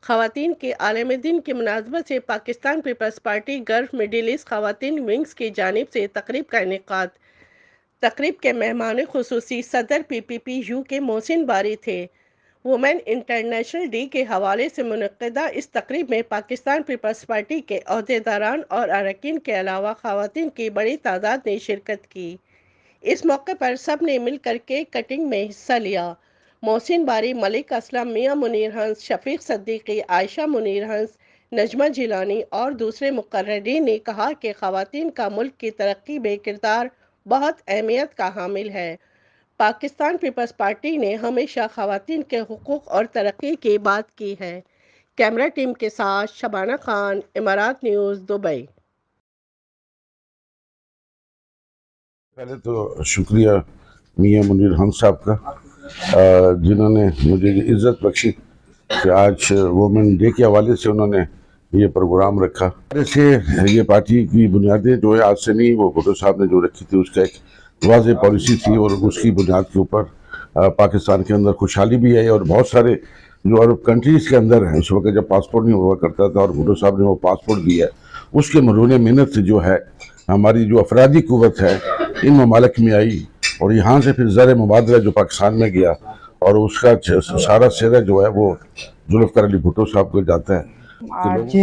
خواتین کے عالمی دن کی مناسبت سے Pakistan Peoples Party Gulf Middle East خواتین ونگز کی جانب سے تقریب کا انعقاد۔ تقریب کے مہمان خصوصی صدر پی پی پی یو کے محسن باری تھے۔ وومن انٹرنیشنل ڈے کے حوالے سے منعقدہ اس تقریب میں پاکستان پیپلز پارٹی کے عہدیداران اور اراکین کے علاوہ خواتین کی بڑی تعداد نے شرکت کی۔ اس موقع پر سب نے مل کر کیک کٹنگ میں حصہ لیا۔ محسن باری، ملک اسلم، میاں منیر ہنس، شفیق صدیقی، عائشہ منیر ہنس، نجمہ جیلانی اور دوسرے مقررین نے کہا کہ خواتین کا ملک کی ترقی میں کردار بہت اہمیت کا حامل ہے۔ پاکستان پیپلز پارٹی نے ہمیشہ خواتین کے حقوق اور ترقی کی بات کی ہے۔ کیمرہ ٹیم کے ساتھ شبانہ خان، امارات نیوز، دبئی۔ پہلے تو شکریہ میاں منیر ہنس صاحب کا، جنہوں نے مجھے یہ عزت بخشی کہ آج وومن ڈے کے حوالے سے انہوں نے یہ پروگرام رکھا۔ سے یہ پارٹی کی بنیادیں جو ہے آج سے نہیں، وہ بھٹو صاحب نے جو رکھی تھی اس کا ایک واضح پالیسی تھی، اور اس کی بنیاد کے اوپر پاکستان کے اندر خوشحالی بھی ہے، اور بہت سارے جو عرب کنٹریز کے اندر ہیں اس وقت جب پاسپورٹ نہیں ہوا کرتا تھا، اور بھٹو صاحب نے وہ پاسپورٹ دیا ہے، اس کے مرہون محنت سے جو ہے ہماری جو افرادی قوت ہے ان ممالک میں آئی، اور یہاں سے پھر زر مبادلہ جو پاکستان میں گیا، اور اس کا سارا سہرا جو ہے وہ ذوالفقار علی بھٹو صاحب کو جاتا ہے۔ آج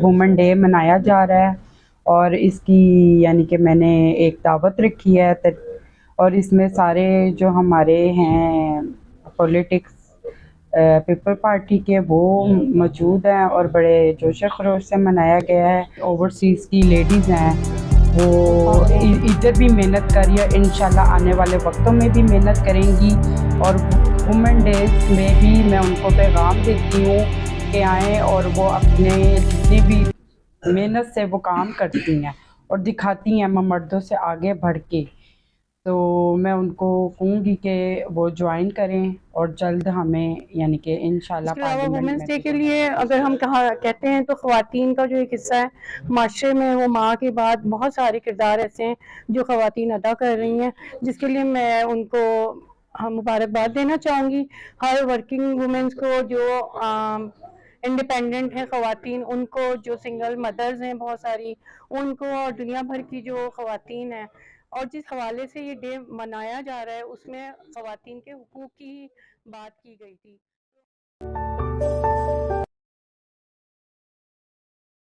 وومن ڈے منایا جا رہا ہے، اور اس کی یعنی کہ میں نے ایک دعوت رکھی ہے، اور اس میں سارے جو ہمارے ہیں پولیٹکس پیپل پارٹی کے وہ موجود ہیں، اور بڑے جوش و خروش سے منایا گیا ہے۔ اوورسیز کی لیڈیز ہیں وہ ادھر بھی محنت کر رہی ہے، انشاءاللہ آنے والے وقتوں میں بھی محنت کریں گی، اور وومن ڈیز میں بھی میں ان کو پیغام دیتی ہوں کہ آئیں، اور وہ اپنے جتنی بھی محنت سے وہ کام کرتی ہیں اور دکھاتی ہیں مردوں سے آگے بڑھ کے، تو میں ان کو کہوں گی کہ وہ جوائن کریں، اور جلد ہمیں یعنی کہ انشاءاللہ اس کے علاوہ پارلیمنٹ وومنس میں ڈے بھی کے لیے اگر ہم کہتے ہیں تو خواتین کا جو ایک حصہ ہے معاشرے میں، وہ ماں کے بعد بہت سارے کردار ایسے ہیں جو خواتین ادا کر رہی ہیں، جس کے لیے میں ان کو مبارکباد دینا چاہوں گی۔ ہر ورکنگ وومنس کو جو انڈیپینڈنٹ ہیں خواتین، ان کو جو سنگل مدرز ہیں بہت ساری، ان کو، اور دنیا بھر کی جو خواتین ہیں، اور جس حوالے سے یہ ڈے منایا جا رہا ہے اس میں خواتین کے حقوق کی بات کی گئی تھی۔